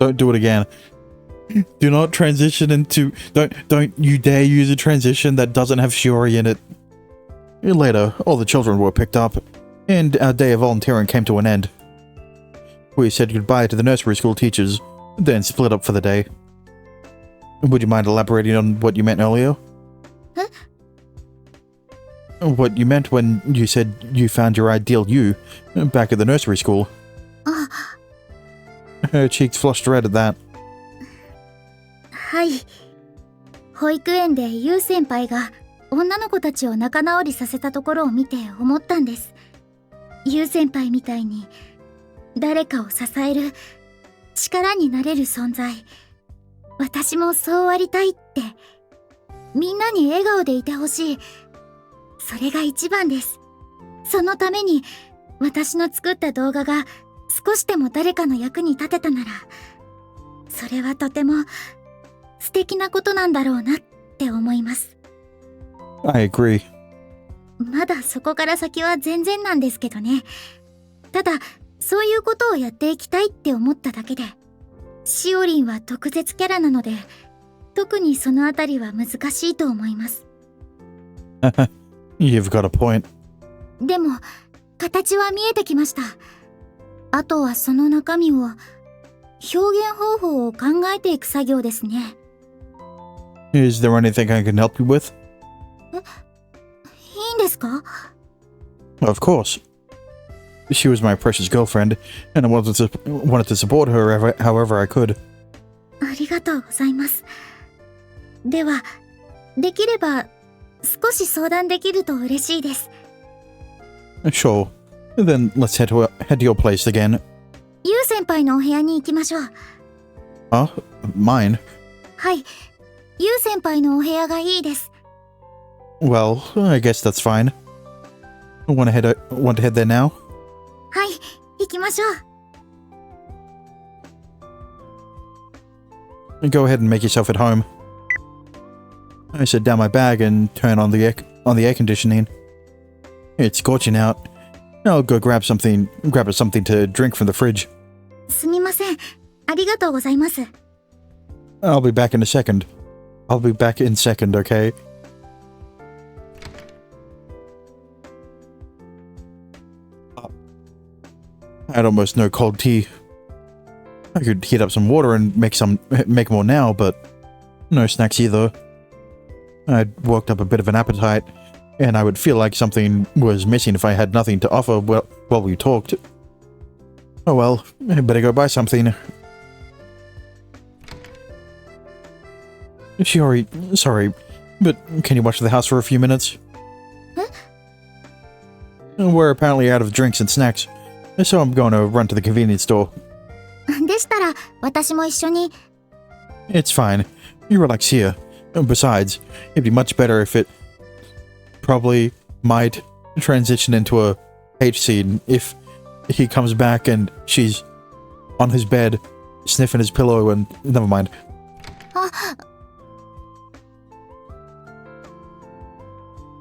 Don't do it again. Do not transition into... Don't you dare use a transition that doesn't have Shiori in it. Later, all the children were picked up, and our day of volunteering came to an end. We said goodbye to the nursery school teachers, then split up for the day. Would you mind elaborating on what you meant earlier? Huh? What you meant when you said you found your ideal you back at the nursery school. Her cheeks flushed red at that. はい。保育園でユウ先輩が女の子たちを仲直りさせたところを見て思ったんです。ユウ先輩みたいに誰かを支える力になれる存在。私もそうありたいって。みんなに笑顔でいてほしい。それが一番です。そのために私の作った動画が少しでも誰かの役に立てたなら、それはとても素敵なことなんだろうなって思います。I agree. まだそこから先は全然なんですけどね。ただ、そういうことをやっていきたいって思っただけで、しおりんは特別キャラなので、特にそのあたりは難しいと思います。You've got a point. でも、形は見えてきました。あとはその中身を、表現方法を考えていく作業ですね。Is there anything I can help you with? いいんですか? Of course. She was my precious girlfriend, and I wanted to support her however I could. ありがとうございます。では、できれば少し相談できると嬉しいです。Sure. Then let's head to your place again. ユウ先輩のお部屋に行きましょう。Mine? はい。ユウ先輩のお部屋がいいです。Well, I guess that's fine. Want to head there now? はい、行きましょう。Go ahead and make yourself at home. I set down my bag and turn on the air conditioning. It's scorching out. I'll go grab us something to drink from the fridge. すみません。ありがとうございます。I'll be back in a second. I'll be back in second, okay? I'd almost no cold tea. I could heat up some water and make more now, but no snacks either. I'd worked up a bit of an appetite, and I would feel like something was missing if I had nothing to offer while we talked. Oh well, I better go buy something. Shiori, sorry, but can you watch the house for a few minutes? Huh? We're apparently out of drinks and snacks, so I'm going to run to the convenience store. でしたら、私も一緒に。It's fine. You relax here. Besides, it'd be much better if it probably might transition into a hate scene if he comes back and she's on his bed, sniffing his pillow and... Never mind.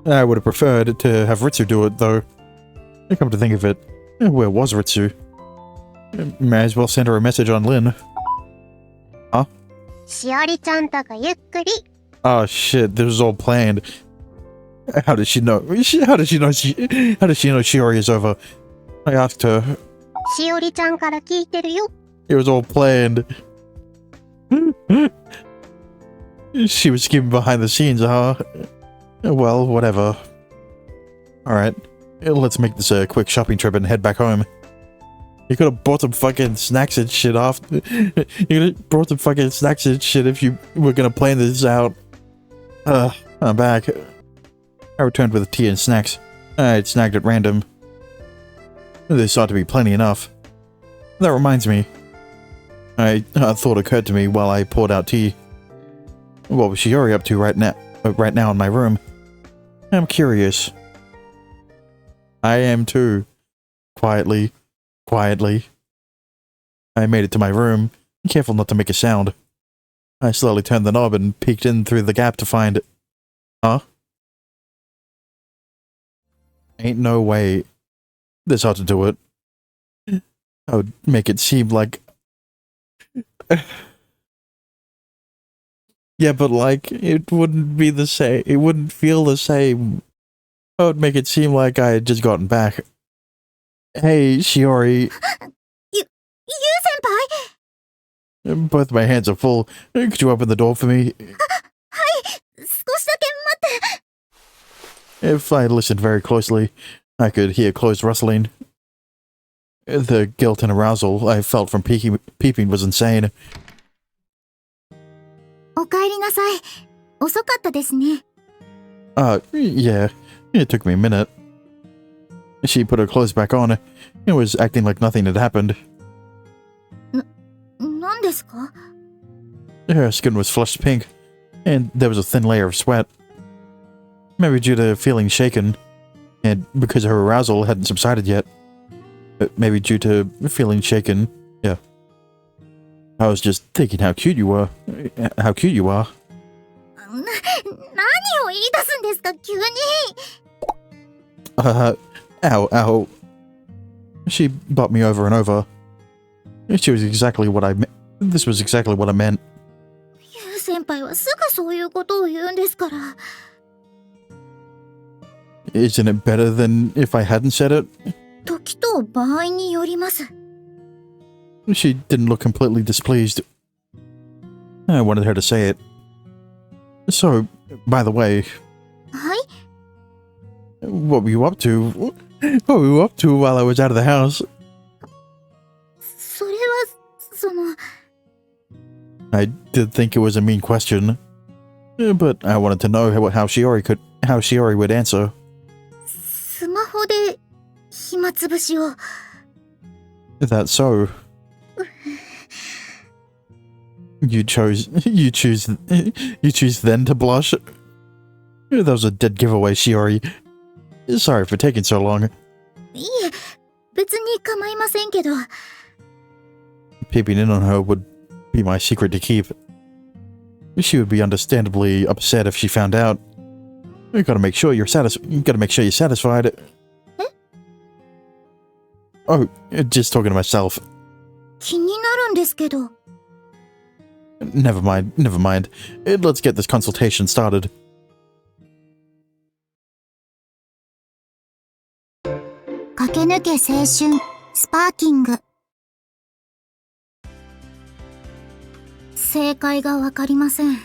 I would have preferred to have Ritsu do it, though. Come to think of it, where was Ritsu? May as well send her a message on Lin. Huh? しおりちゃんとこゆっくり。 Oh shit, this was all planned. How does she know? How does she know Shiori is over? I asked her. しおりちゃんから聞いてるよ。 It was all planned. She was scheming behind the scenes, huh? Well, whatever. Alright, let's make this a quick shopping trip and head back home. You could have bought some fucking snacks and shit off. You could have brought some fucking snacks and shit if you were gonna plan this out. I'm back. I returned with tea and snacks. I'd snagged at random. This ought to be plenty enough. That reminds me. A thought occurred to me while I poured out tea. What was Shiori up to right now in my room? I'm curious. I am too. Quietly. I made it to my room, careful not to make a sound. I slowly turned the knob and peeked in through the gap to find... Huh? Ain't no way. This ought to do it. I would make it seem like Yeah, but like, it wouldn't be the same. It wouldn't feel the same. It would make it seem like I had just gotten back. Hey, Shiori. You 先輩 Both my hands are full. Could you open the door for me? 少しだけ待って。 If I listened very closely, I could hear clothes rustling. The guilt and arousal I felt from peeping was insane. おかえりなさい。遅かったですね。 Yeah. It took me a minute. She put her clothes back on. It was acting like nothing had happened. 何ですか？ Her skin was flushed pink, and there was a thin layer of sweat. Maybe due to feeling shaken, and because her arousal hadn't subsided yet. Maybe due to feeling shaken, yeah. I was just thinking how cute you were. How cute you are. 何を言い出すんですか、急に。 Ow. She bumped me over and over. She was exactly what I meant. This was exactly what I meant. ユウ先輩はすぐそういうことを言うんですから。 Isn't it better than if I hadn't said it? 時と場合によります。 She didn't look completely displeased. I wanted her to say it. So, by the way, はい。 what were you up to? What were you up to while I was out of the house? それは、その、 I did think it was a mean question, but I wanted to know how Shiori would answer. スマホで暇つぶしを。 That's so. You choose then to blush? That was a dead giveaway, Shiori. Sorry for taking so long. いえ、別に構いませんけど。 Peeping in on her would be my secret to keep. She would be understandably upset if she found out. You gotta make sure you're satisfied. Oh, just talking to myself. 気になるんですけど。 Never mind. Let's get this consultation started. 駆け抜け青春スパーキング。正解がわかりません。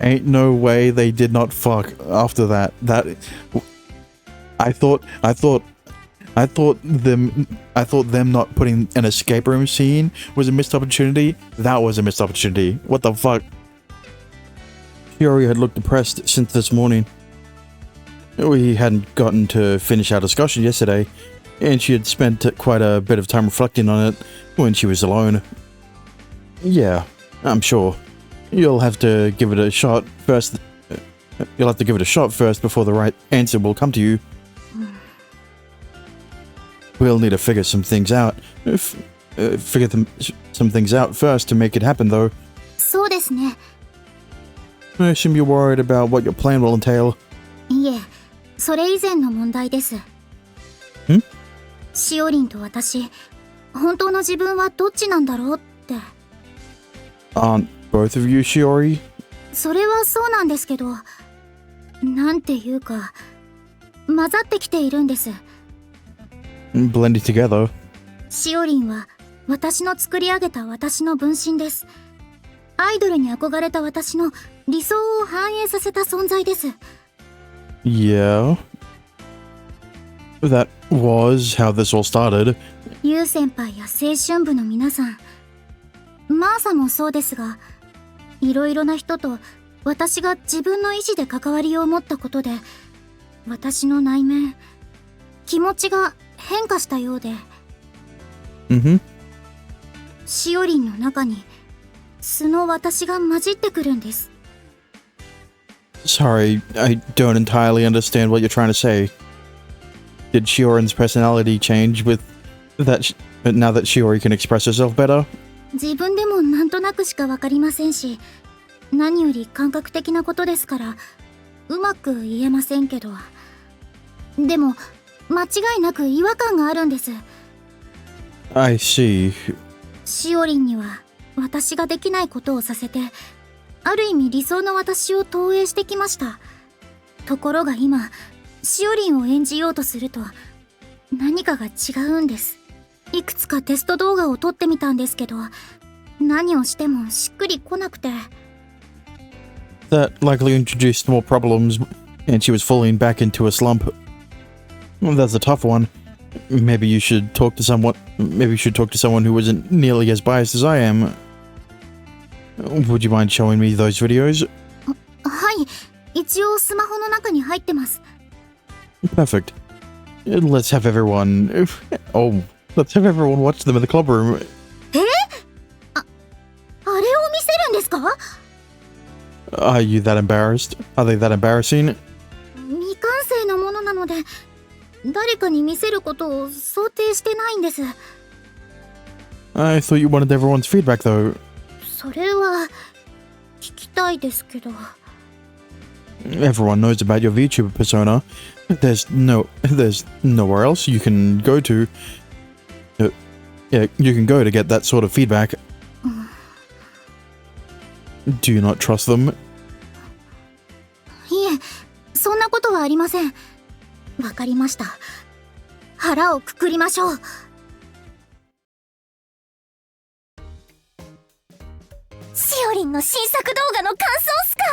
Ain't no way they did not fuck after that. I thought them not putting an escape room scene was a missed opportunity. That was a missed opportunity. What the fuck? Shiori had looked depressed since this morning. We hadn't gotten to finish our discussion yesterday, and she had spent quite a bit of time reflecting on it when she was alone. Yeah, I'm sure. You'll have to give it a shot first. You'll have to give it a shot first before the right answer will come to you. We'll need to figure some things out. Some things out first to make it happen, though. そうですね。 I assume you're worried about what your plan will entail. いえ、それ以前の問題です。しおりんと私、本当の自分はどっちなんだろうって。 Aren't both of you Shiori? それはそうなんですけど、なんていうか、混ざってきているんです。 Blending together. しおりんは私の作り上げた私の分身です。アイドルに憧れた私の理想を反映させた存在です。 Yeah. That was how this all started. ユウ先輩や青春部の皆さん、マーサもそうですが、いろいろな人と私が自分の意志で関わりを持ったことで、私の内面、気持ちが変化したようで、しおりんの中に素の私が混じってくるんです。 Sorry, I don't entirely understand what you're trying to say. Did Shiorin's personality change with that now that Shiori can express herself better? 自分でもなんとなくしかわかりませんし、何より感覚的なことですからうまく言えませんけど、でも間違いなく違和感があるんです。 I see. しおりんには私ができないことをさせて、ある意味理想の私を投影してきました。ところが今、しおりんを演じようとすると、何かが違うんです。いくつかテスト動画を撮ってみたんですけど、何をしてもしっくりこなくて。That likely introduced more problems, and she was falling back into a slump. Well, that's a tough one. Maybe you should talk to someone. Maybe you should talk to someone who isn't nearly as biased as I am. Would you mind showing me those videos? はい、一応スマホの中に入ってます。Perfect. Let's have everyone. Oh, let's have everyone watch them in the club room. あれを見せるんですか？ Are you that embarrassed? Are they that embarrassing? 未完成のものなので、誰かに見せることを想定してないんです。I thought you wanted everyone's feedback, though. それは聞きたいですけど。Everyone knows about your VTuber persona. There's nowhere else you can go to. Yeah, you can go to get that sort of feedback. Do you not trust them? いえ、そんなことはありません。わかりました。腹をくくりましょう。しおりんの新作動画の感想っすか？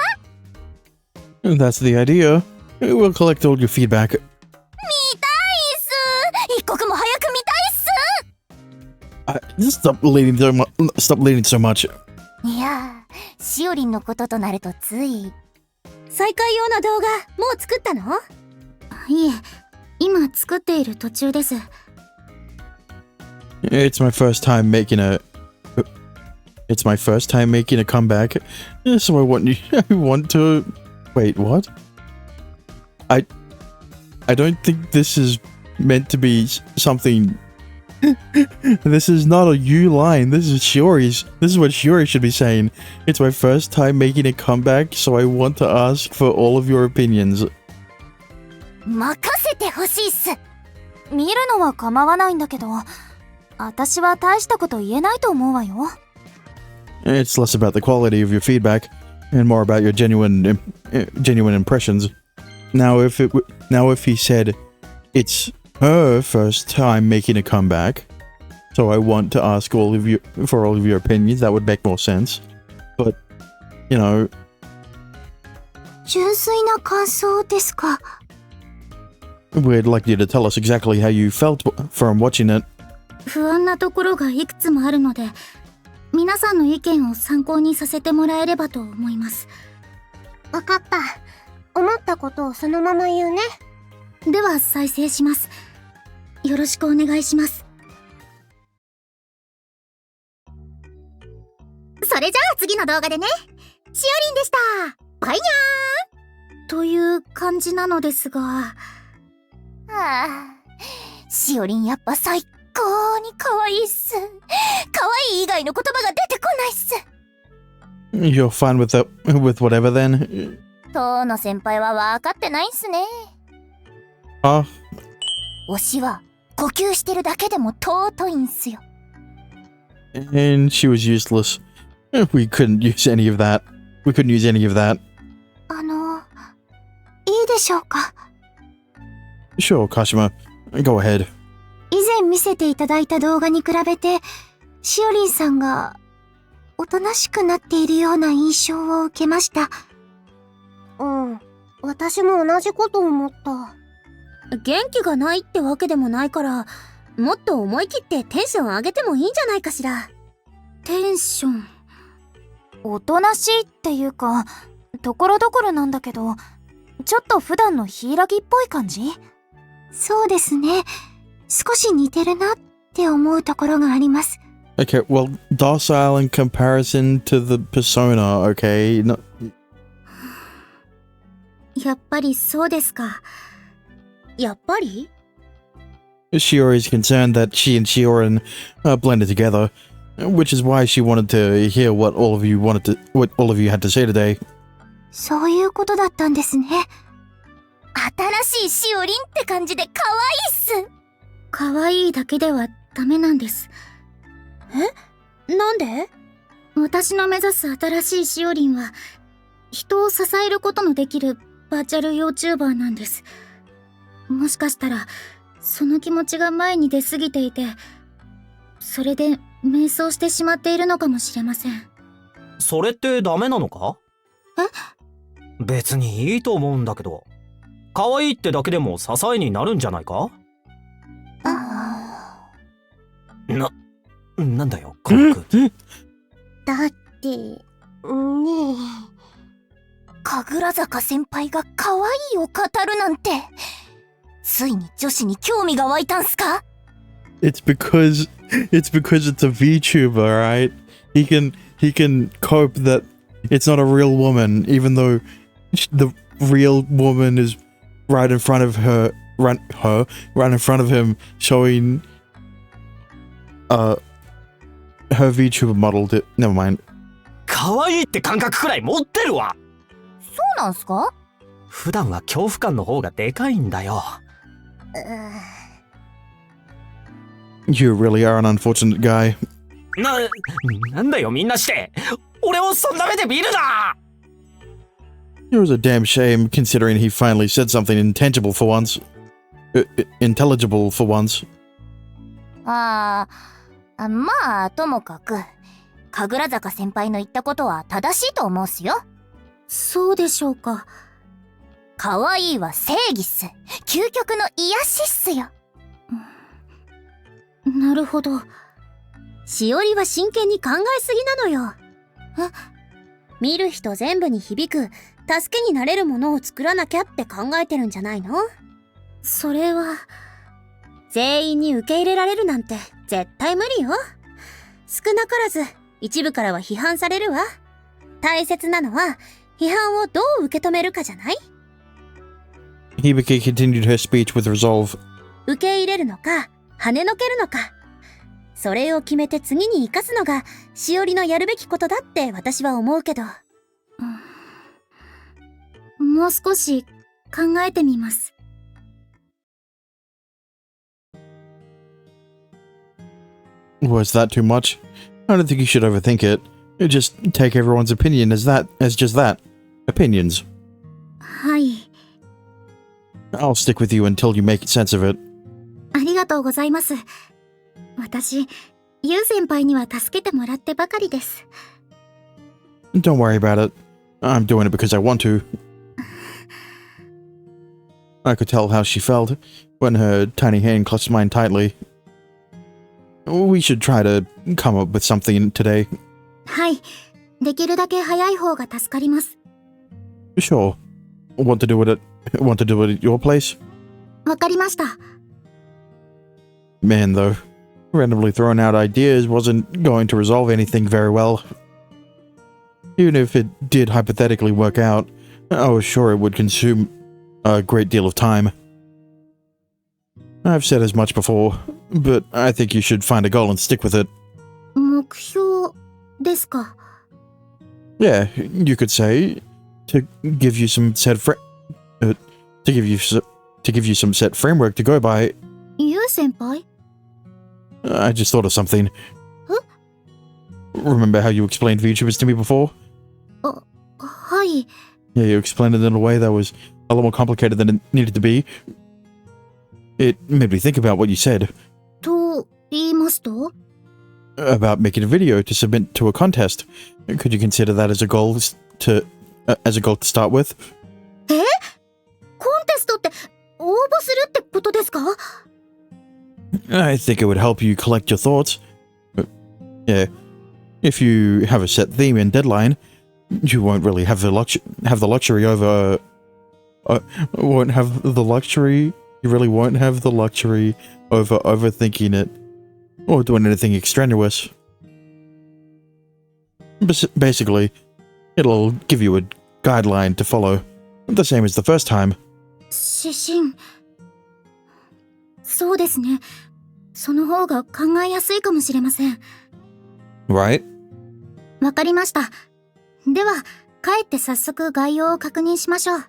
That's the idea. We'll collect all your feedback. 見たいっす。一刻も早く見たいっす。Stop leading so much. いやー、しおりんのこととなるとつい。再開用の動画、もう作ったの？いえ、今作っている途中です。It's my first time making a comeback. So I want to. Wait, what? I don't think this is meant to be something. This is not a you line. This is Shiori's. This is what Shiori should be saying. It's my first time making a comeback, so I want to ask for all of your opinions. 任せてほしいっす。見るのは構わないんだけど、私は大したこと言えないと思うわよ。It's less about the quality of your feedback and more about your genuine impressions. Now, if he said it's her first time making a comeback, so I want to ask for all of your opinions, that would make more sense. But, you know, 純粋な感想ですか。we'd like you to tell us exactly how you felt from watching it. 不安なところがいくつもあるので、皆さんの意見を参考にさせてもらえればと思います。わかった。思ったことをそのまま言うね。では再生します。よろしくお願いします。それじゃあ次の動画でね。しおりんでした。バイニャーという感じなのですが。しおりんやっぱ最高に可愛いっす。可愛い以外の言葉が出てこないっす。You're fine with whatever then? 当の先輩は分かってないんすね。推しは呼吸してるだけでも尊いんすよ。And she was useless. We couldn't use any of that. いいでしょうか。Sure, Kashima. Go ahead. 以前見せていただいた動画に比べて、しおりんさんがおとなしくなっているような印象を受けました。私も同じこと思った。元気がないってわけでもないから、もっと思い切ってテンション上げてもいいんじゃないかしら。テンション。おとなしいっていうか、ところどころなんだけど、ちょっと普段のヒイラギっぽい感じ？そうですね。少し似てるなって思うところがあります。Okay, well, docile in comparison to the persona, okay? No. やっぱりそうですか。やっぱり？ Shiori's concerned that she and Shiorin blended together, which is why she wanted to hear what all of you had to say today. そういうことだったんですね。新しいしおりんって感じで可愛いっす。可愛いだけではダメなんです。え？なんで？私の目指す新しいしおりんは、人を支えることのできるバーチャル YouTuber なんです。もしかしたら、その気持ちが前に出すぎていて、それで迷走してしまっているのかもしれません。それってダメなのか？え？別にいいと思うんだけど。可愛いってだけでも支えになるんじゃないか？なんだよ、コック。だって、ねえ。神楽坂先輩が可愛いを語るなんて、ついに女子に興味が湧いたんすか？ It's because it's a VTuber, right? He can cope that it's not a real woman, even though the real woman is right in front of right in front of him, showing her VTuber model. Never mind. 可愛いって感覚くらい持ってるわ。そうなんすか？普段は恐怖感の方がでかいんだよ。You really are an unfortunate guy. なんだよみんなして。俺をそんな目で見るな。It was a damn shame, considering he finally said something intangible for once. Intelligible for once. まあ、ともかく、神楽坂先輩の言ったことは正しいと思うっすよ。そうでしょうか。可愛いは正義っす。究極の癒しっすよ。なるほど。しおりは真剣に考えすぎなのよ。見る人全部に響く、助けになれるものを作らなきゃって考えてるんじゃないの？それは、全員に受け入れられるなんて絶対無理よ。少なからず一部からは批判されるわ。大切なのは批判をどう受け止めるかじゃない？ Hibiki continued her speech with resolve. 受け入れるのか跳ねのけるのか、それを決めて次に生かすのがしおりのやるべきことだって私は思うけど、もう少し考えてみます。Was that too much? I don't think you should overthink it. Just take everyone's opinion as just that. Opinions. はい。I'll stick with you until you make sense of it. ありがとうございます。私、ユウ先輩には助けてもらってばかりです。Don't worry about it. I'm doing it because I want to. I could tell how she felt when her tiny hand clutched mine tightly. We should try to come up with something today. はい。できるだけ早い方が助かります。Sure. Want to do it at your place? わかりました。Man, though, randomly throwing out ideas wasn't going to resolve anything very well. Even if it did hypothetically work out, I was sure it would consume a great deal of time. I've said as much before, but I think you should find a goal and stick with it. 目標ですか？ Yeah, you could say to give you some set framework to go by. ユウ先輩？ I just thought of something. Remember how you explained VTubers to me before? はい。Yeah, you explained it in a way that was a lot more complicated than it needed to be. It made me think about what you said. と言いますと？ About making a video to submit to a contest. Could you consider that as a goal to start with? コンテストって応募するってことですか？ I think it would help you collect your thoughts. Yeah, if you have a set theme and deadline, you won't really have the luxury over. Won't have the luxury. You really won't have the luxury over overthinking it or doing anything extraneous. Basically, it'll give you a guideline to follow, the same as the first time. 指針。そうですね。その方が考えやすいかもしれません。Right? わかりました。では、帰って早速概要を確認しましょう。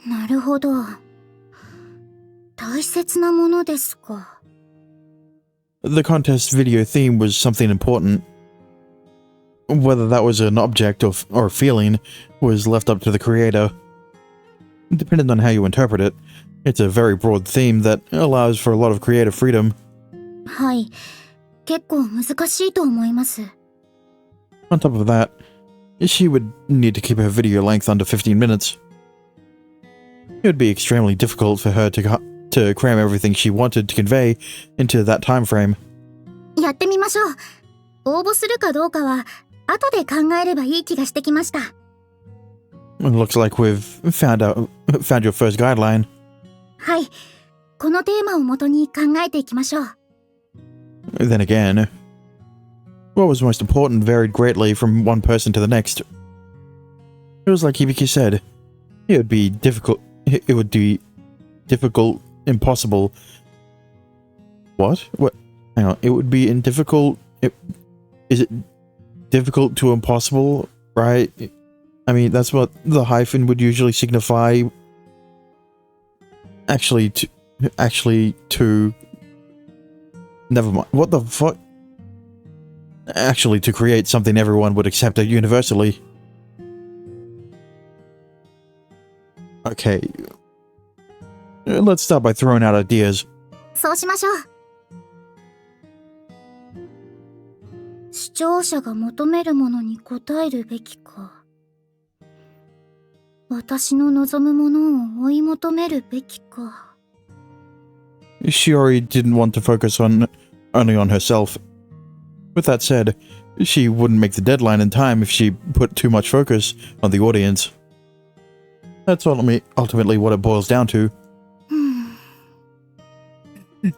なるほど。大切なものですか。the contest video theme was something important. Whether that was an object or feeling was left up to the creator. Depending on how you interpret it, it's a very broad theme that allows for a lot of creative freedom. はい。結構難しいと思います。On top of that, she would need to keep her video length under 15 minutes. It would be extremely difficult for her to cram everything she wanted to convey into that time frame. やってみましょう。応募するかどうかは後で考えればいい気がしてきました。It looks like we've found your first guideline. はい。このテーマを元に考えていきましょう。Then again, what was most important varied greatly from one person to the next. It was like Hibiki said, it would be difficult, impossible. What? Hang on, it would be is it difficult to impossible, right? I mean, that's what the hyphen would usually signify. Actually, never mind. What the fuck? Actually, to create something everyone would accept universally. Okay. Let's start by throwing out ideas. そうしましょう。視聴者が求めるものに応えるべきか。私の望むものを追い求めるべきか。Shiori didn't want to focus only on herself. With that said, she wouldn't make the deadline in time if she put too much focus on the audience. That's ultimately what it boils down to.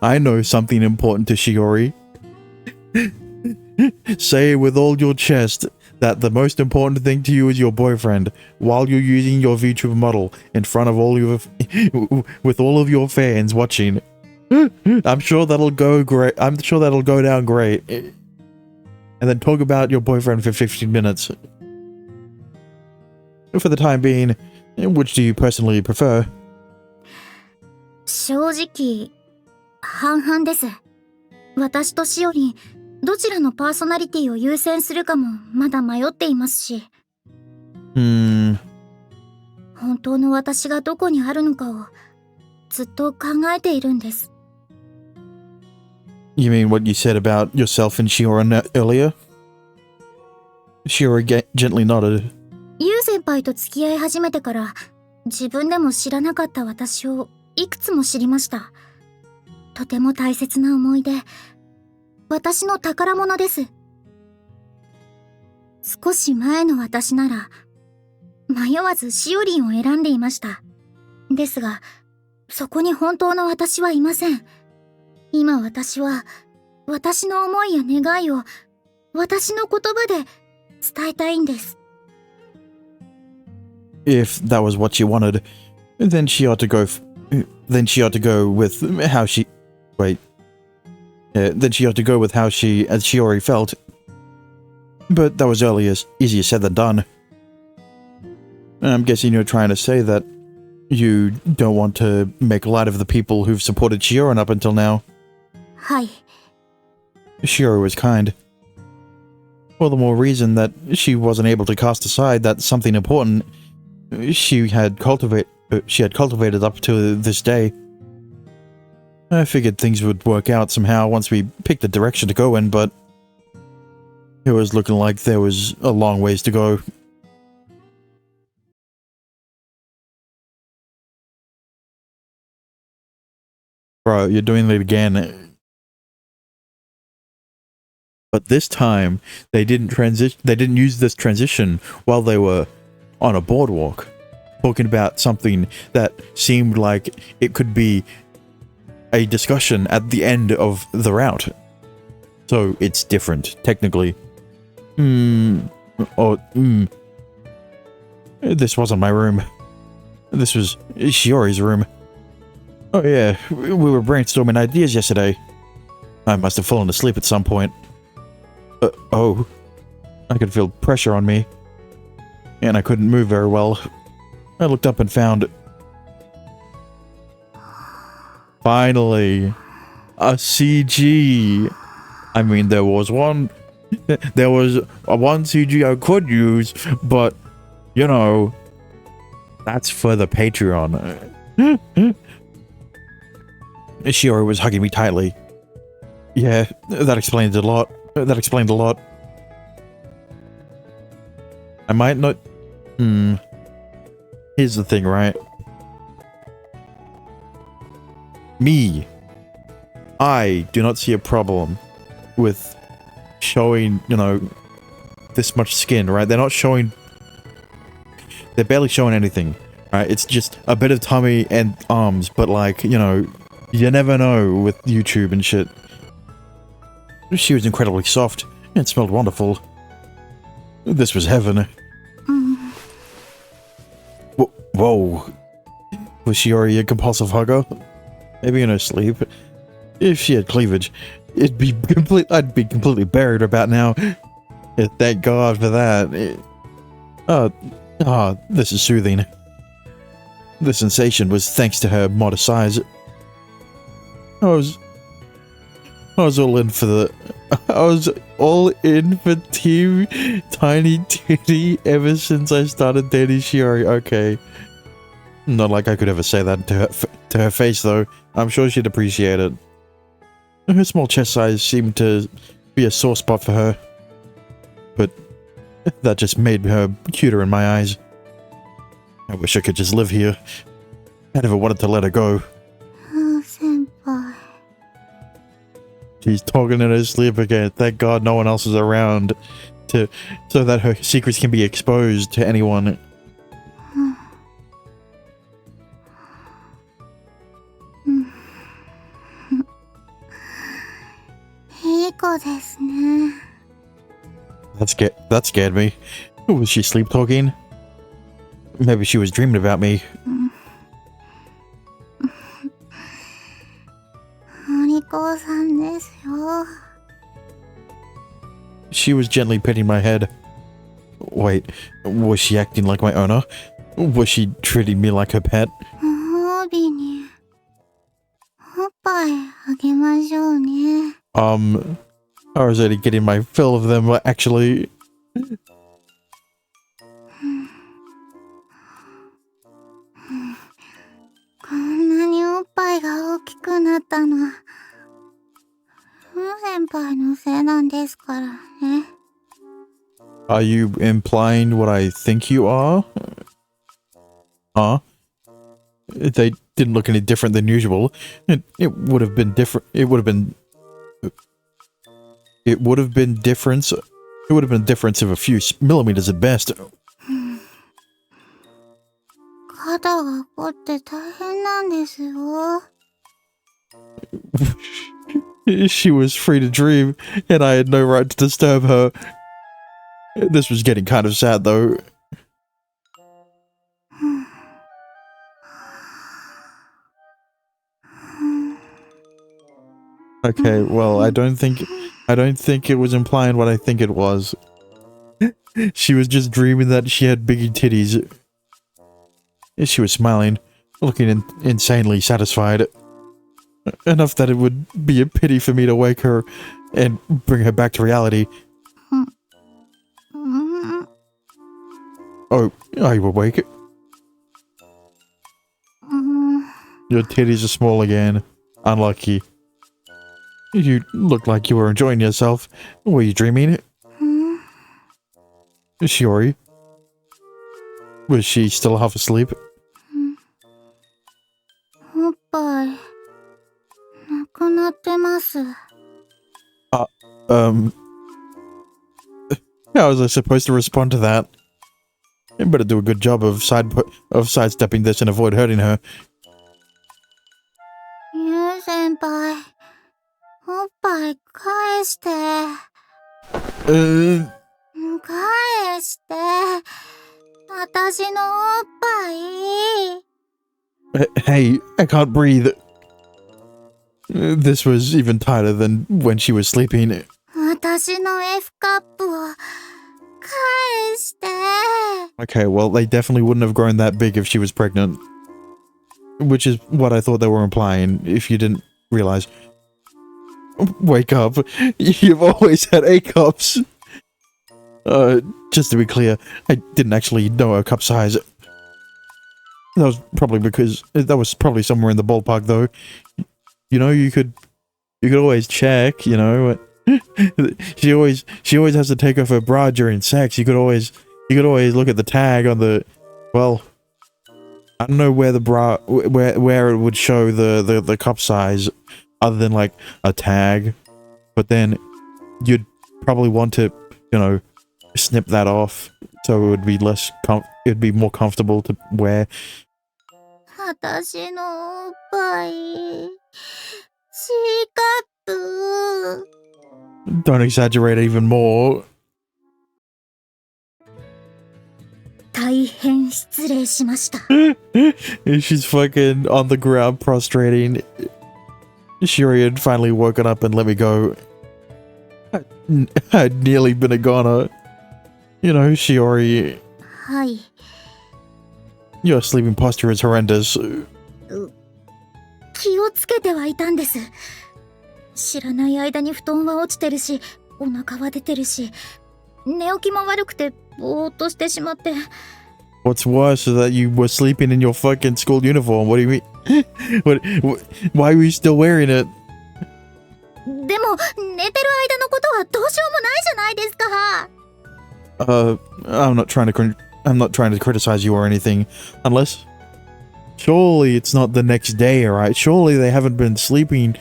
I know something important to Shiori. Say with all your chest that the most important thing to you is your boyfriend while you're using your VTuber model in front of with all of your fans watching. I'm sure that'll go great. I'm sure that'll go down great. And then talk about your boyfriend for 15 minutes. For the time being, which do you personally prefer? 正直、半々です。私としおりん、どちらのパーソナリティを優先するかもまだ迷っていますし。本当の私がどこにあるのかをずっと考えているんです。You mean what you said about yourself and Shiori earlier? Shiori gently nodded. ユウ先輩と付き合い始めてから自分でも知らなかった私をいくつも知りました。とても大切な思い出。私の宝物です。少し前の私なら迷わずしおりんを選んでいました。ですが、そこに本当の私はいません。今私は私の思いや願いを私の言葉で伝えたいんです。If that was what she wanted, then she ought to go with how she as Shiori felt. But that was easier said than done. I'm guessing you're trying to say that you don't want to make light of the people who've supported Shiori up until now. はい。Shiori was kind. All the more reason that she wasn't able to cast aside that something important she had cultivated up to this day. I figured things would work out somehow once we picked a direction to go in, but it was looking like there was a long ways to go. Bro, you're doing it again. But this time, they didn't use this transition while they were on a boardwalk, talking about something that seemed like it could be a discussion at the end of the route. So it's different, technically. This wasn't my room. This was Shiori's room. Oh yeah, we were brainstorming ideas yesterday. I must have fallen asleep at some point. I could feel pressure on me. And I couldn't move very well. I looked up and found... Finally! A CG! I mean, there was one CG I could use, but, you know, that's for the Patreon. Shiori was hugging me tightly. Yeah, that explains a lot. That explained a lot. I might not... Here's the thing, right? Me. I do not see a problem with showing, you know, this much skin, right? They're not showing... They're barely showing anything, right? It's just a bit of tummy and arms, but like, you know, you never know with YouTube and shit. She was incredibly soft and smelled wonderful. This was heaven. Whoa. Was she already a compulsive hugger? Maybe in her sleep. If she had cleavage, I'd be completely buried about now. Yeah, thank God for that. This is soothing. The sensation was thanks to her modest size. I was all in for Team Tiny Titty ever since I started dating Shiori. Okay. Not like I could ever say that to her face, though. I'm sure she'd appreciate it. Her small chest size seemed to be a sore spot for her. But that just made her cuter in my eyes. I wish I could just live here. I never wanted to let her go. Oh, senpai. She's talking in her sleep again. Thank God no one else is around so that her secrets can be exposed to anyone. That scared me. Was she sleep talking? Maybe she was dreaming about me. She was gently petting my head. Wait, was she acting like my owner? Was she treating me like her pet? I was already getting my fill of them, actually. Are you implying what I think you are? Huh? They didn't look any different than usual. It would have been different. It would have been difference. It would have been a difference of a few millimeters at best. She was free to dream, and I had no right to disturb her. This was getting kind of sad, though. Okay, well, I don't think it was implying what I think it was. She was just dreaming that she had biggie titties. She was smiling, looking insanely satisfied. Enough that it would be a pity for me to wake her and bring her back to reality. Oh, are you awake? Your titties are small again. Unlucky. You looked like you were enjoying yourself. Were you dreaming? Shiori? Was she still half asleep? How was I supposed to respond to that? I better do a good job of sidestepping this and avoid hurting her. Hey, I can't breathe. This was even tighter than when she was sleeping. Okay, well, they definitely wouldn't have grown that big if she was pregnant. Which is what I thought they were implying, if you didn't realize. Wake up. You've always had 8 cups. Just to be clear, I didn't actually know her cup size. That was probably because that was probably somewhere in the ballpark, though. You know, you could always check. You know, she always has to take off her bra during sex. You could always look at the tag on the. Well, I don't know where the bra where it would show the cup size, other than like a tag, but then you'd probably want to, you know, snip that off so it would be it'd be more comfortable to wear. 私のおっぱい、C カップ。 Don't exaggerate even more. 大変失礼しました。 She's fucking on the ground prostrating. Shuri had finally woken up and let me go. I'd nearly been a goner. You know, Shiori, はい。 your sleeping posture is horrendous. 気をつけてはいたんです。知らない間に布団は落ちてるし、お腹は出てるし、寝起きも悪くてぼーっとしてしまって。 What's worse is that you were sleeping in your fucking school uniform. What do you mean? Why were you still wearing it? でも寝てる間のことはどうしようもないじゃないですか。 I'm not trying to criticize you or anything, unless surely it's not the next day, alright? Surely they haven't been sleeping.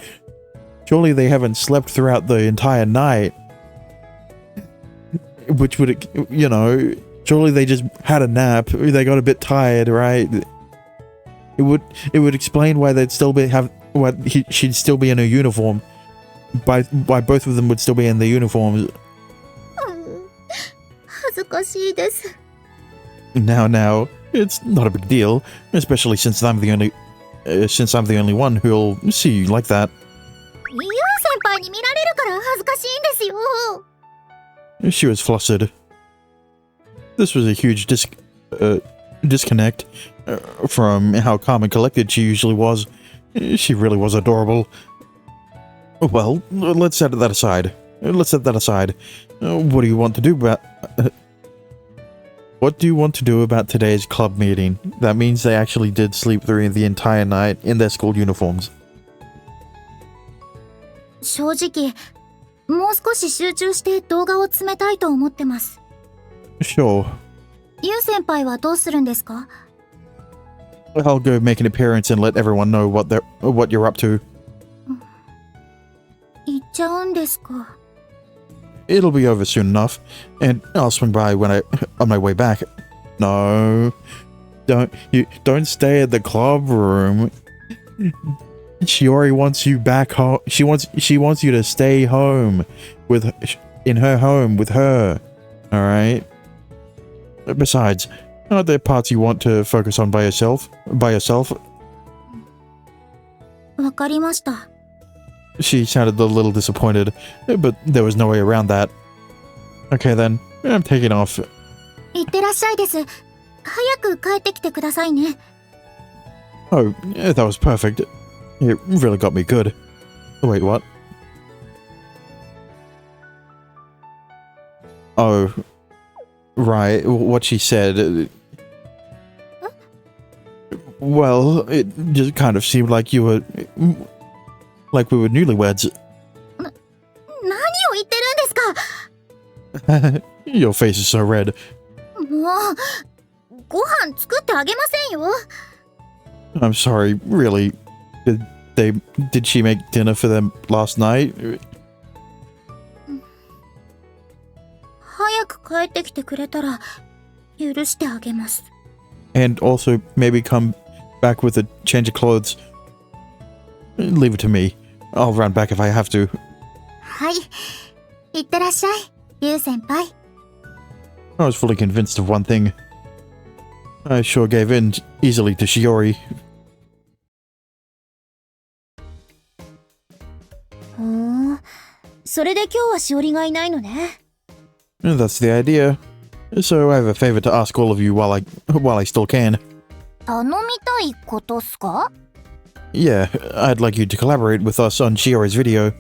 Surely they haven't slept throughout the entire night. Which would, you know, surely they just had a nap. They got a bit tired, right? It would explain why they'd still be she'd still be in her uniform. Why both of them would still be in their uniforms. 恥ずかしいです。 Now, it's not a big deal, especially since I'm the only one who'll see you like that. ユウ先輩に見られるから恥ずかしいんですよ。 She was flustered. This was a huge disconnect from how calm and collected she usually was. She really was adorable. Well, let's set that aside. What do you want to do about... What do you want to do about today's club meeting? That means they actually did sleep through the entire night in their school uniforms. 正直、もう少し集中して動画を詰めたいと思ってます。 Sure. ユウ先輩はどうするんですか？ I'll go make an appearance and let everyone know what you're up to. 行っちゃうんですか？ It'll be over soon enough, and I'll swing by on my way back. No, don't stay at the club room. Shiori wants you back home. She wants you to stay home in her home with her. All right. Besides, aren't there parts you want to focus on by yourself? わかりました。 She sounded a little disappointed, but there was no way around that. Okay then, I'm taking off. いってらっしゃいです。早く帰ってきてくださいね。 Oh, that was perfect. It really got me good. Wait, what? Oh, right, what she said. Well, it just kind of seemed like we were newlyweds. 何を言ってるんですか？ Your face is so red. もう、ご飯作ってあげませんよ。 I'm sorry, really. Did she make dinner for them last night? 早く帰ってきてくれたら許してあげます。 And also maybe come back with a change of clothes. Leave it to me. I'll run back if I have to. はい。いってらっしゃい、ユウ先輩。 I was fully convinced of one thing. I sure gave in easily to Shiori. それで今日はしおりがいないのね。 That's the idea. So I have a favor to ask all of you while I still can. 頼みたいことっすか？ Yeah, I'd like you to collaborate with us on Shiori's video.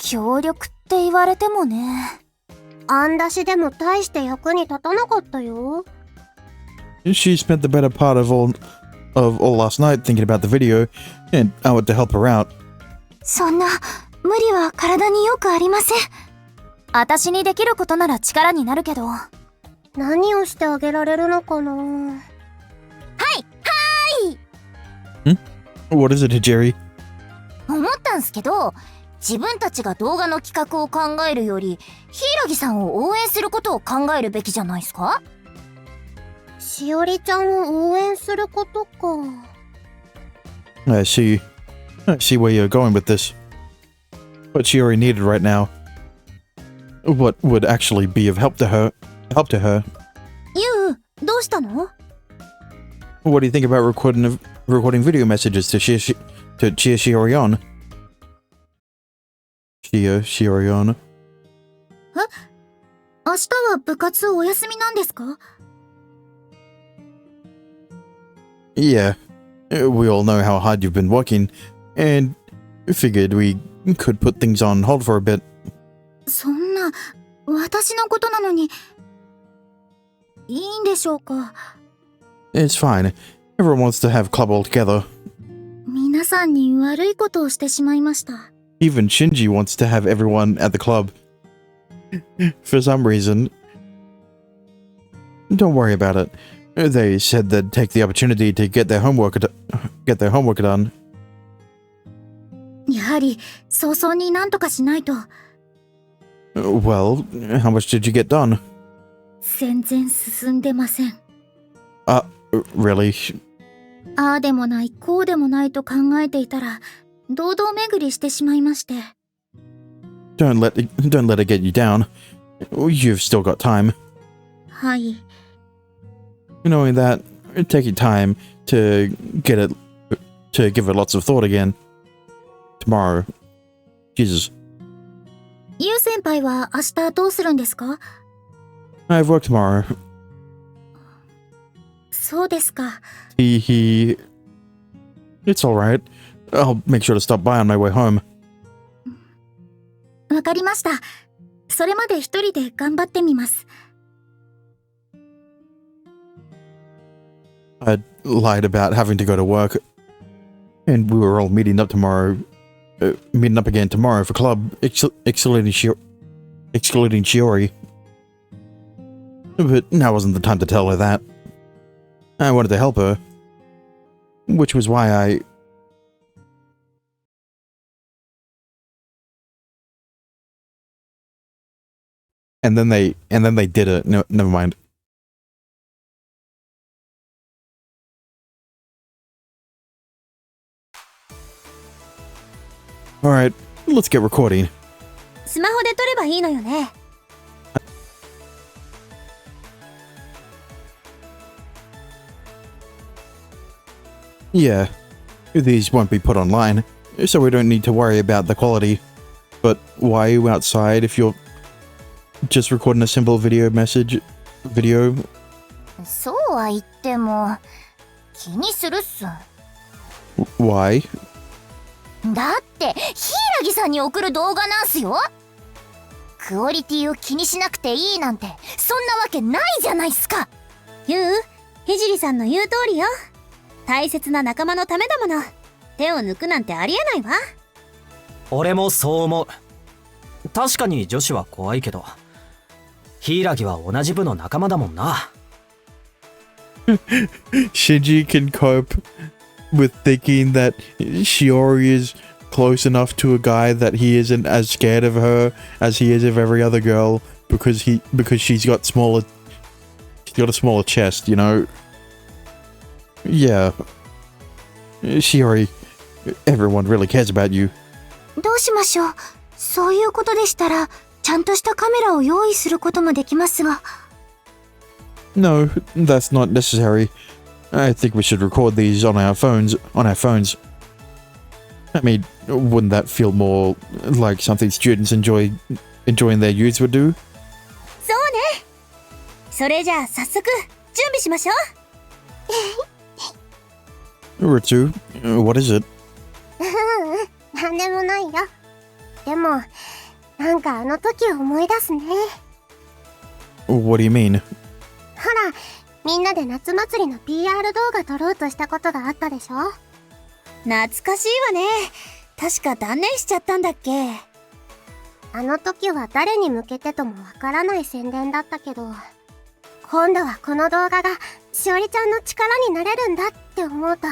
協力って言われてもね。あんだしでも大して役に立たなかったよ。She spent the better part of all last night thinking about the video, and I went to help her out. そんな無理は体によくありません。私にできることなら力になるけど。何をしてあげられるのかな。はい。What is it, Jerry? 思ったんすけど、自分たちが動画の企画を考えるより柊さんを応援することを考えるべきじゃないですか。しおりちゃんを応援することか。I see where you're going with this. What she already needed right now. What would actually be of help to her. ゆう、どうしたの？ What do you think about recording video messages to cheer Shiori on? Shiori on. 明日は部活お休みなんですか？ Yeah, we all know how hard you've been working, and figured we could put things on hold for a bit. そんな、私のことなのに、いいんでしょうか？ It's fine. Everyone wants to have club all together. 皆さんに悪いことをしてしまいました。Even Shinji wants to have everyone at the club. For some reason. Don't worry about it. They said they'd take the opportunity to get their homework done. やはり、早々に何とかしないと。Well, how much did you get done? 全然進んでません。Really? ああでもない、こうでもないと考えていたら、堂々巡りしてしまいまして。Don't let it get you down. You've still got time. はい。Knowing that, take your time to give it lots of thought again. Tomorrow. Jesus. ユウ先輩は明日どうするんですか？ I have work tomorrow. そうですか。It's alright. I'll make sure to stop by on my way home. わかりました。それまで一人で頑張ってみます。I lied about having to go to work, and we were all meeting up again tomorrow for club, excluding Shiori. But now wasn't the time to tell her that. I wanted to help her, which was why I... And then they did it. No, never mind. Alright, let's get recording. スマホで撮ればいいのよね。Yeah, these won't be put online, so we don't need to worry about the quality. But why are you outside if you're just recording a simple video? そうは言っても気にするっす。 Why? だって柊さんに送る動画なんすよ。クオリティを気にしなくていいなんてそんなわけないじゃないっすか。ゆう、聖さんの言う通りよ。大切な仲間のためだもの。手を抜くなんてありえないわ。俺もそう思う。確かに女子は怖いけど、柊は同じ部の仲間だもんな。Shinji can cope with thinking that Shiori is close enough to a guy that he isn't as scared of her as he is of every other girl because she's got a smaller chest, you know? Yeah. Shiori, everyone really cares about you. どうしましょう。そういうことでしたらちゃんとしたカメラを用意することもできますが。No, that's not necessary. I think we should record these on our phones. I mean, wouldn't that feel more like something students enjoying their youths would do? そうね。それじゃあ早速準備しましょう。Ritsu, what is it? なんでもないよ。でも、なんかあの時を思い出すね。What do you mean? ほら、みんなで夏祭りの PR 動画撮ろうとしたことがあったでしょ？懐かしいわね。確か断念しちゃったんだっけ。あの時は誰に向けてともわからない宣伝だったけど、今度はこの動画がしおりちゃんの力になれるんだって思うと、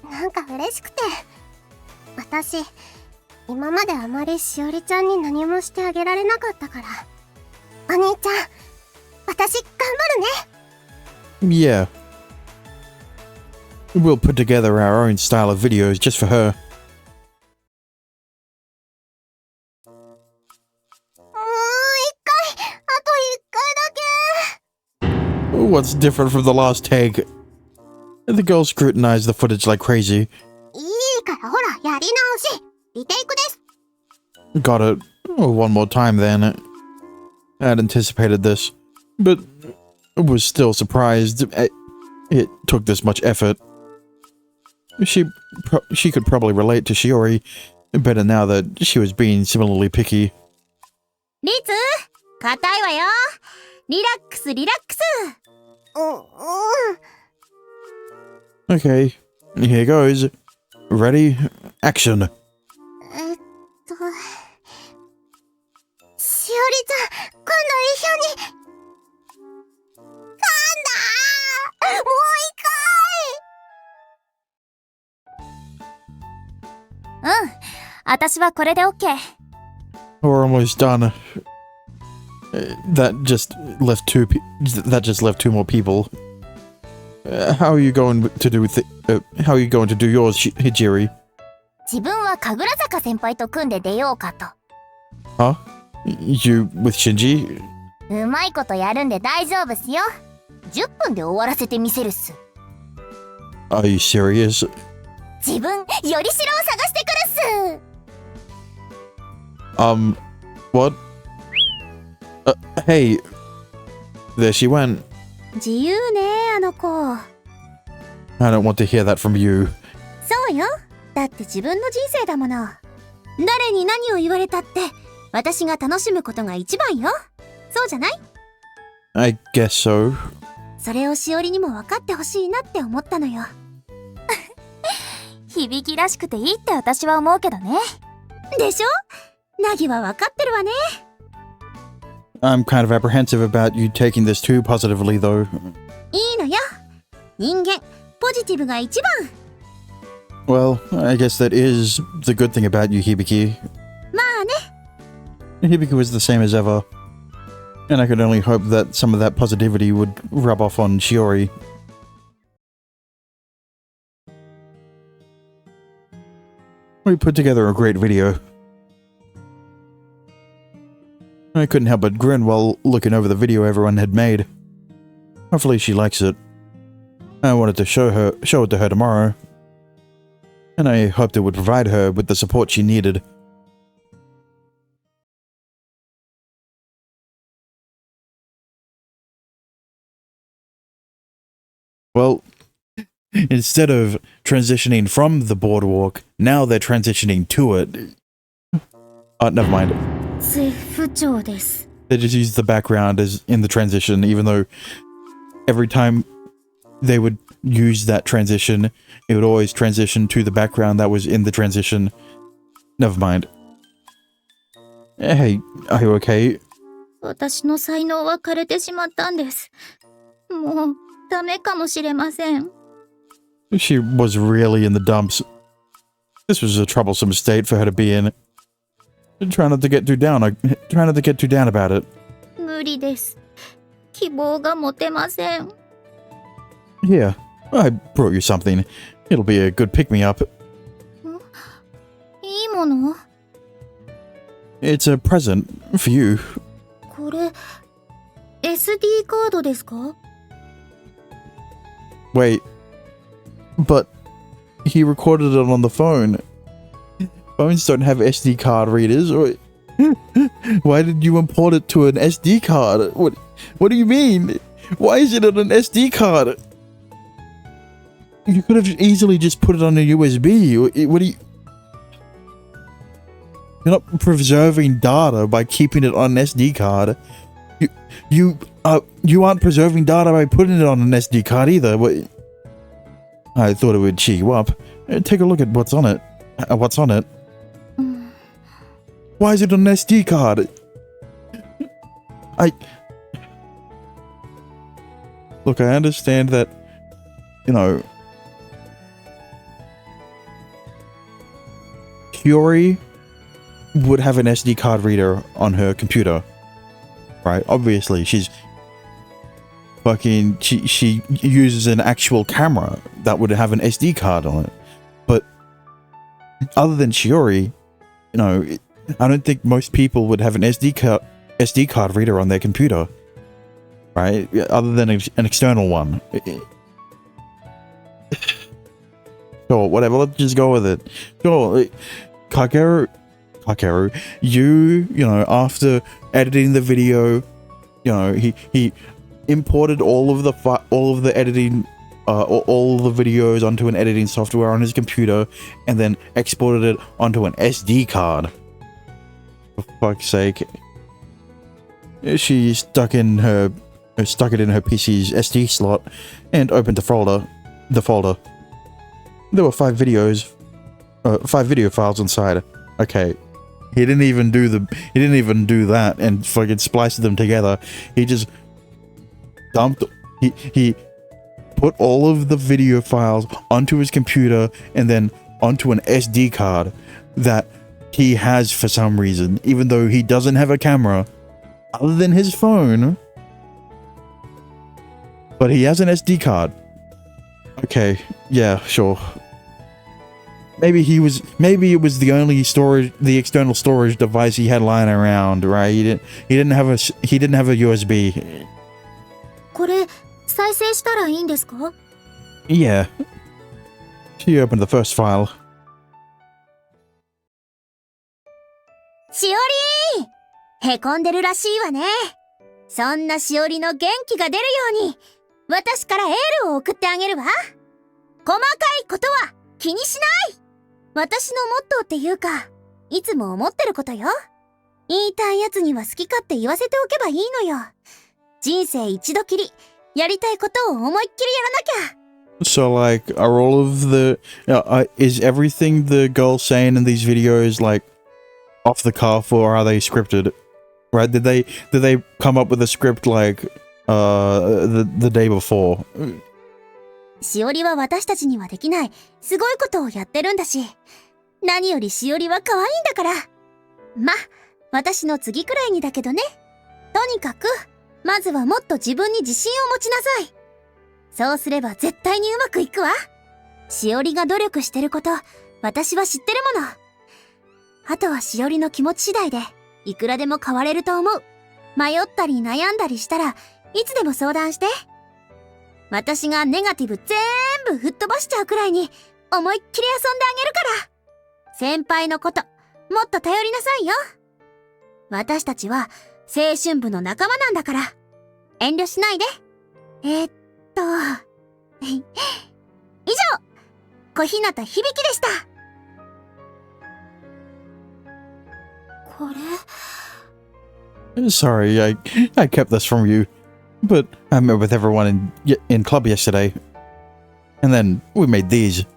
なんか嬉しくて。私、今まであまりしおりちゃんに何もしてあげられなかったから。お兄ちゃん、私頑張るね。 Yeah. We'll put together our own style of videos just for her. もう一回、あと一回だけ。 What's different from the last take? The girl scrutinized the footage like crazy. いいからほら、やり直し。リテイクです。 Got it. One more time then. I had anticipated this, but was still surprised it took this much effort. She could probably relate to Shiori better now that she was being similarly picky. リツ、硬いわよ。リラックスリラックス。Okay, here goes. Ready? Action. しおりちゃん、今度一緒に。かんだー、もう一回。私はこれで OK。We're almost done. That just left two more people. How are you going to do yours, Hijiri? 自分は神楽坂先輩と組んで出ようかと。Huh? You with Shinji? うまいことやるんで大丈夫っすよ。10分で終わらせてみせるっす。Are you serious? 自分、よりしろを探してくるっす。What? Hey. There she went. 自由ね、あの子。 I don't want to hear that from you. そうよ。だって自分の人生だもの。誰に何を言われたって、私が楽しむことが一番よ。そうじゃない？ I guess so. それをしおりにも分かってほしいなって思ったのよ。響きらしくていいって私は思うけどね。でしょ？ナギは分かってるわね。I'm kind of apprehensive about you taking this too positively, though. いいのよ。人間、ポジティブが一番。Well, I guess that is the good thing about you, Hibiki. まあね。Hibiki was the same as ever. And I could only hope that some of that positivity would rub off on Shiori. We put together a great video. I couldn't help but grin while looking over the video everyone had made. Hopefully she likes it. I wanted to show it to her tomorrow. And I hoped it would provide her with the support she needed. Well, instead of transitioning from the boardwalk, now they're transitioning to it. Never mind. 不調です。 They just used the background as in the transition, even though every time they would use that transition, it would always transition to the background that was in the transition. Never mind. Hey, are you okay? 私の才能は枯れてしまったんです。もうダメかもしれません。She was really in the dumps. This was a troublesome state for her to be in. Try not to get too down about it. 無理です。希望が持てません。Here, I brought you something. It'll be a good pick-me-up. いいもの？ It's a present for you. これ SD カードですか？ Wait, but he recorded it on the phone. Phones don't have SD card readers. Why did you import it to an SD card? What do you mean? Why is it on an SD card? You could have easily just put it on a USB. What do you... You're not preserving data by keeping it on an SD card. You aren't preserving data by putting it on an SD card either. I thought it would cheer you up. Take a look at what's on it. Why is it on an SD card? Look, I understand that, you know, Shiori would have an SD card reader on her computer, right? Obviously, she's fucking, she uses an actual camera that would have an SD card on it. But other than Shiori, you know, I don't think most people would have an SD card reader on their computer, right? Other than an external one. Sure, whatever, let's just go with it. Sure, Kakeru, you know, after editing the video, you know, he imported all of the editing, all the videos onto an editing software on his computer, and then exported it onto an SD card. For fuck's sake. She stuck it in her PC's SD slot and opened the folder. There were 5 video files inside. Okay, he didn't even do that and fucking spliced them together. He just dumped. He put all of the video files onto his computer and then onto an SD card that he has for some reason, even though he doesn't have a camera other than his phone. But he has an SD card. Okay, yeah, sure. Maybe it was the only external storage device he had lying around, right? He didn't have a USB. これ再生したらいいんですか? Yeah. She opened the first file. しおりー、へこんでるらしいわね。そんなしおりの元気が出るように、私からエールを送ってあげるわ。細かいことは気にしない。私のモットーっていうか、いつも思ってることよ。言いたいやつには好き勝手言わせておけばいいのよ。人生一度きり、やりたいことを思いっきりやらなきゃ。So, like, are all of the... is everything the girl's saying in these videos, like, off the cuff, or are they scripted? Right? Did they come up with a script, like, the day before? しおりは私たちにはできない、すごいことをやってるんだし。何よりしおりは可愛いんだから。ま、私の次くらいにだけどね。とにかく、まずはもっと自分に自信を持ちなさい。そうすれば絶対にうまくいくわ。しおりが努力してること、私は知ってるもの。あとはしおりの気持ち次第で、いくらでも変われると思う。迷ったり悩んだりしたらいつでも相談して。私がネガティブ全部吹っ飛ばしちゃうくらいに思いっきり遊んであげるから。先輩のこともっと頼りなさいよ。私たちは青春部の仲間なんだから、遠慮しないで。以上、小日向響でした。これ Sorry, I kept this from you, but I met with everyone in club yesterday, and then we made these.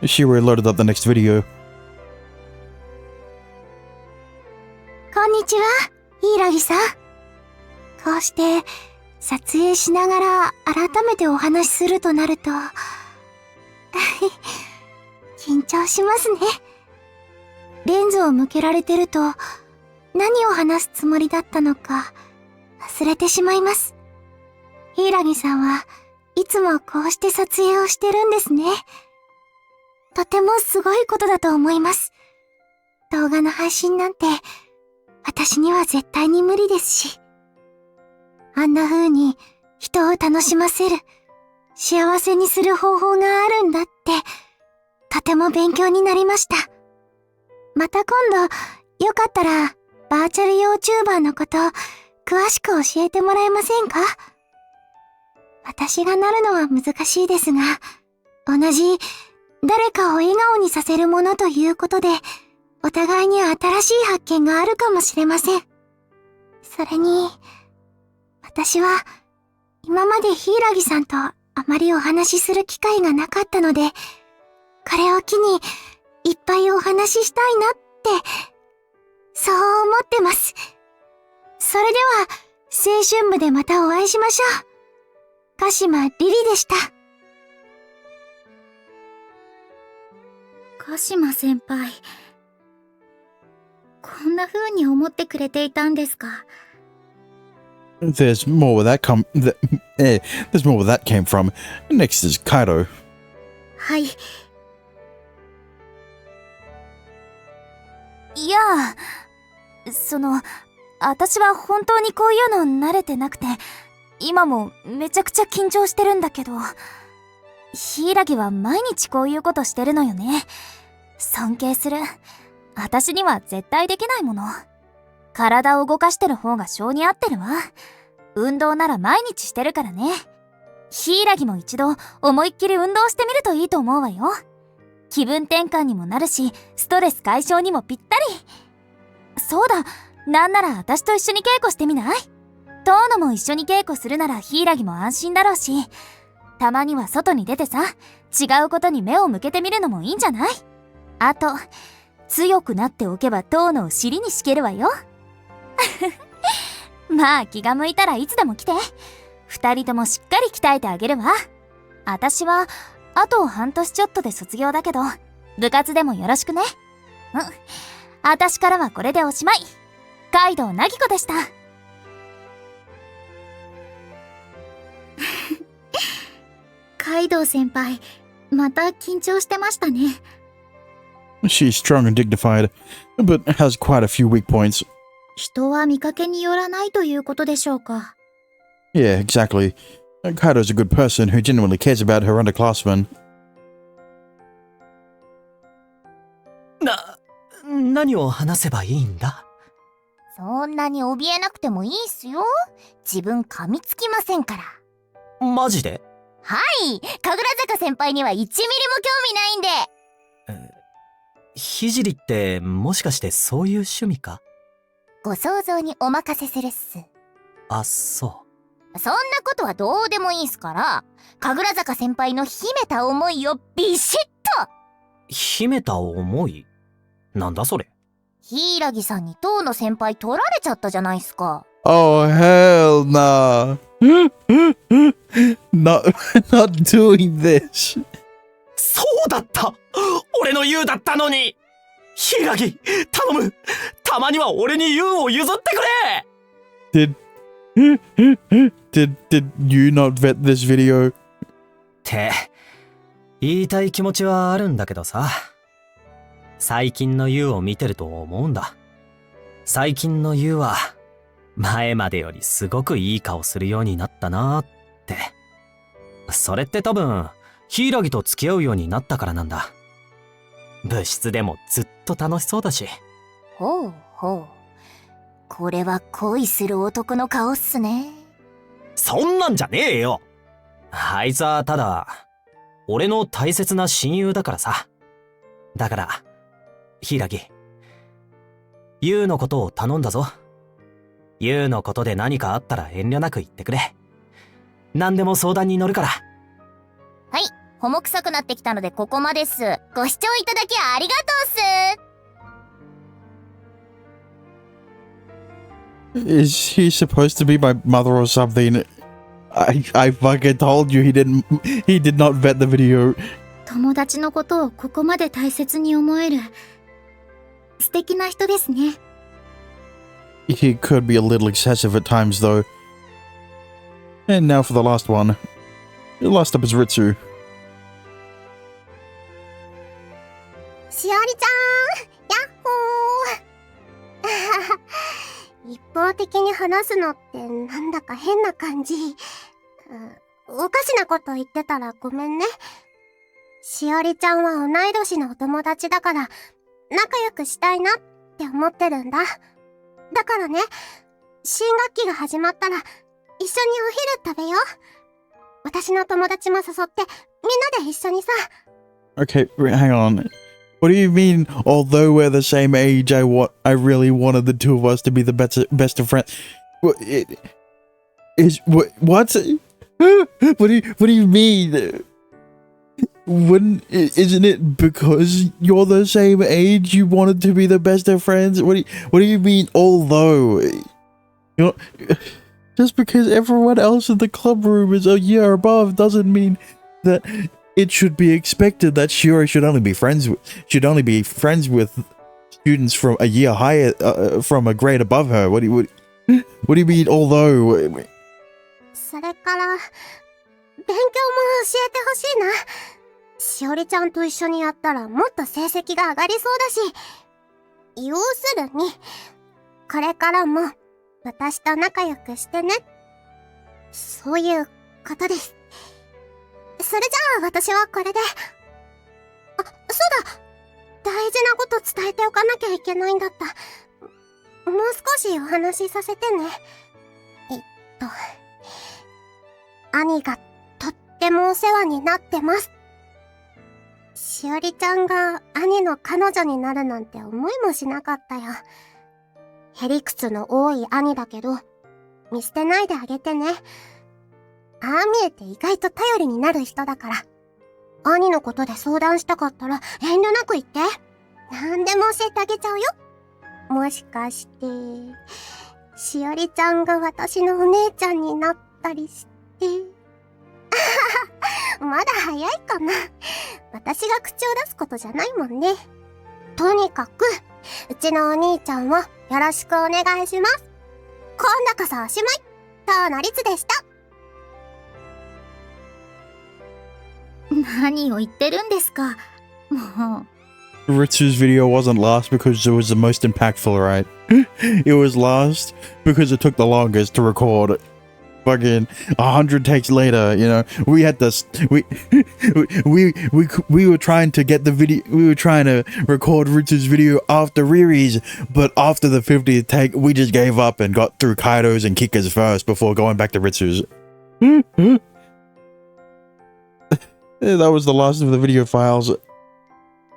She loaded up the next video. こんにちは、柊さん。こうして撮影しながら改めてお話しするとなると緊張しますね。レンズを向けられてると何を話すつもりだったのか忘れてしまいます。柊さんはいつもこうして撮影をしてるんですね。とてもすごいことだと思います。動画の配信なんて私には絶対に無理ですし。あんな風に人を楽しませる、幸せにする方法があるんだって、とても勉強になりました。また今度、よかったら、バーチャル YouTuber のこと、詳しく教えてもらえませんか？私がなるのは難しいですが、同じ誰かを笑顔にさせるものということで、お互いに新しい発見があるかもしれません。それに、私は、今まで柊さんとあまりお話しする機会がなかったので、これを機に、いっぱいお話ししたいなって、そう思ってます。それでは、青春部でまたお会いしましょう。鹿島リリでした。鹿島先輩、こんな風に思ってくれていたんですか。There's more where there's more where that came from. Next is Kaido. はい。いや、私は本当にこういうの慣れてなくて、今もめちゃくちゃ緊張してるんだけど、柊は毎日こういうことしてるのよね。尊敬する。私には絶対できないもの。体を動かしてる方が性に合ってるわ。運動なら毎日してるからね。柊も一度思いっきり運動してみるといいと思うわよ。気分転換にもなるし、ストレス解消にもぴったり。そうだ、なんなら私と一緒に稽古してみない？遠野も一緒に稽古するなら柊も安心だろうし、たまには外に出てさ、違うことに目を向けてみるのもいいんじゃない？あと、強くなっておけば遠野を尻に敷けるわよ。まあ気が向いたらいつでも来て。二人ともしっかり鍛えてあげるわ。私は、あと半年ちょっとで卒業だけど、部活でもよろしくね。私からはこれでおしまい。カイドウナギコでした。カイドウ先輩、また緊張してましたね。She's strong and dignified, but has quite a few weak points. 人は見かけによらないということでしょうか。Yeah, exactly. Kaido's a good person who genuinely cares about her underclassmen. 何を話せばいいんだ？そんなに怯えなくてもいいっすよ。自分噛みつきませんから。マジで？はい、神楽坂先輩には1ミリも興味ないんで。聖ってもしかしてそういう趣味か？ご想像にお任せするっす。あ、そそんなことはどうでもいいっすから、神楽坂先輩の秘めた思いをビシッと。秘めた思い？なんだそれ？柊さんに遠野先輩取られちゃったじゃないっすか。Oh, hell nah. not doing this. そうだった！俺の優だったのに！柊、頼む！たまには俺に優を譲ってくれ！ Did you not vet this video? って、言いたい気持ちはあるんだけどさ。最近の優を見てると思うんだ。最近の優は、前までよりすごくいい顔するようになったなーって。それって多分、柊と付き合うようになったからなんだ。部室でもずっと楽しそうだし。ほうほう。これは恋する男の顔っすね。そんなんじゃねえよ。あいつはただ、俺の大切な親友だからさ。だから、柊、優のことを頼んだぞ。優のことで何かあったら遠慮なく言ってくれ。何でも相談に乗るから。はい、ほも臭くなってきたのでここまです。ご視聴いただきありがとうっす。Is he supposed to be my mother or something? I fucking told you he did not vet the video. 友達のことをここまで大切に思える素敵な人ですね。He could be a little excessive at times, though. And now for the last one. Last up is Ritsu. しおりちゃん、やっほー。一方的に話すのってなんだか変な感じ。おかしなこと言ってたらごめんね。しおりちゃんは同い年のお友達だから仲良くしたいなって思ってるんだ。だからね、新学期が始まったら一緒にお昼食べよう。私の友達も誘ってみんなで一緒にさ。Okay, hang on. What do you mean, although we're the same age, I really wanted the two of us to be the best of friends? What? What? What do you mean? Isn't it because you're the same age you wanted to be the best of friends? What do you mean, although? Just because everyone else in the club room is a year above doesn't mean that it should be expected that Shiori should only be friends with students from a year higher, from a grade above her. What do you mean, although? それから、勉強も教えてほしいな。しおりちゃんと一緒にやったらもっと成績が上がりそうだし。要するに、これからも私と仲良くしてね。そういうことです。それじゃあ私はこれで。あ、そうだ。大事なこと伝えておかなきゃいけないんだった。もう少しお話しさせてね。兄がとってもお世話になってます。しおりちゃんが兄の彼女になるなんて思いもしなかったよ。へりくつの多い兄だけど、見捨てないであげてね。ああ見えて意外と頼りになる人だから。兄のことで相談したかったら遠慮なく言って。何でも教えてあげちゃうよ。もしかして、しおりちゃんが私のお姉ちゃんになったりして。まだ早いかな。私が口を出すことじゃないもんね。とにかく、うちのお兄ちゃんをよろしくお願いします。今度こそおしまい。遠野律でした。何を言ってるんですか。もう。Ritsu's video wasn't last because it was the most impactful, right? It was last because it took the longest to record. Fucking 100 takes later, you know, we had this, we were trying to get the video, we were trying to record Ritsu's video after Riri's, but after the 50th take, we just gave up and got through Kaido's and Kika's first before going back to Ritsu's. That was the last of the video files.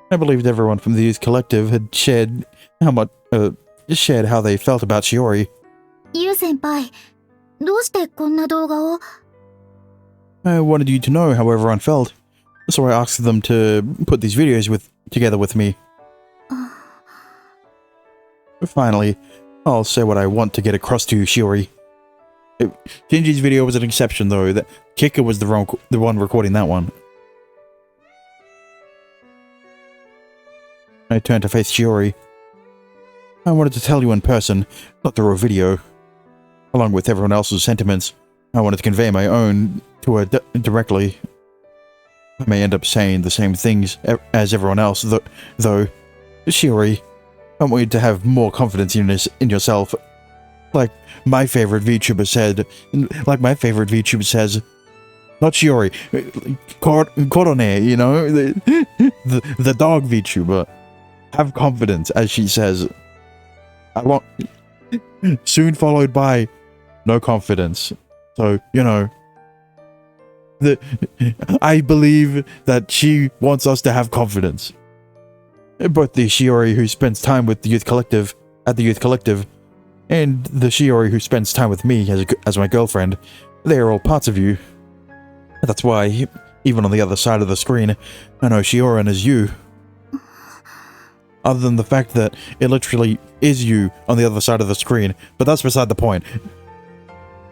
I believed everyone from the Youth Collective had shared how they felt about Shiori. Yu senpai, どうしてこんな動画を? I wanted you to know how everyone felt, so I asked them to put these videos together with me. Finally, I'll say what I want to get across to you, Shiori. Shinji's video was an exception, though. That Kika was the one recording that one. I turned to face Shiori. I wanted to tell you in person, not through a video. Along with everyone else's sentiments, I wanted to convey my own to her directly. I may end up saying the same things as everyone else, though. Shiori, I want you to have more confidence in yourself. Like my favorite VTuber says, not Shiori, Korone, you know, the dog VTuber. Have confidence, as she says. I want... Soon followed by no confidence. So, you know... I believe that she wants us to have confidence. Both the Shiori who spends time with the Youth Collective, at the Youth Collective, and the Shiori who spends time with me as my girlfriend, they are all parts of you. That's why, even on the other side of the screen, I know Shioran is you. Other than the fact that it literally is you on the other side of the screen, but that's beside the point.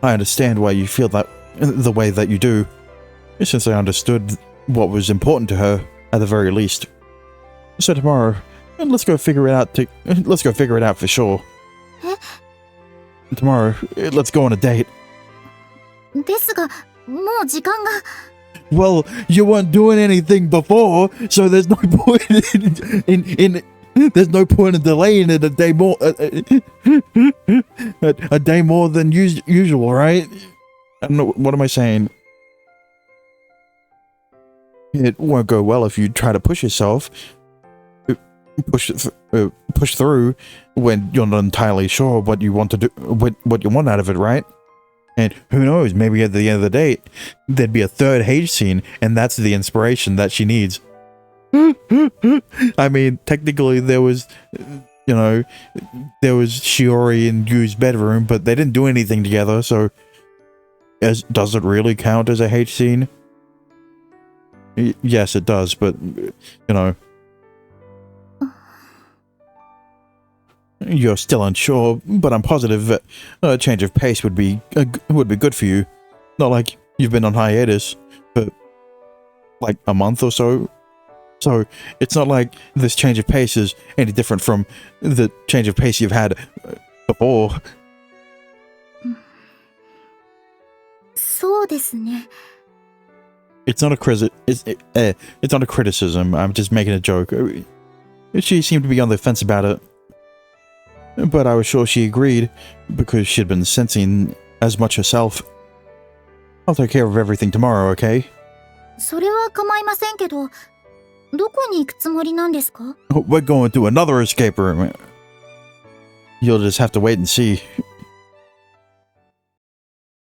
I understand why you feel that the way that you do, since I understood what was important to her, at the very least. So tomorrow, let's go figure it out for sure. Tomorrow, let's go on a date. ですが、もう時間が。Well, you weren't doing anything before, so there's no point there's no point in delaying it a day more a day more than usual, right? I don't know, what am I saying? It won't go well if you try to push yourself, push through when you're not entirely sure what you want to do, what you want out of it, right? And who knows, maybe at the end of the day, there'd be a third Hage scene, and that's the inspiration that she needs. I mean, technically there was, there was Shiori in Yu's bedroom, but they didn't do anything together, so does it really count as a hate scene? Yes, it does, but, you're still unsure, but I'm positive that a change of pace would be good for you. Not like you've been on hiatus for like a month or so. So it's not like this change of pace is any different from the change of pace you've had before. そうですね。 It's not a it's not a criticism. I'm just making a joke. She seemed to be on the fence about it. But I was sure she agreed, because she'd been sensing as much herself. I'll take care of everything tomorrow, okay? それは構いませんけど、どこに行くつもりなんですか？ We're going to another escape room. You'll just have to wait and see.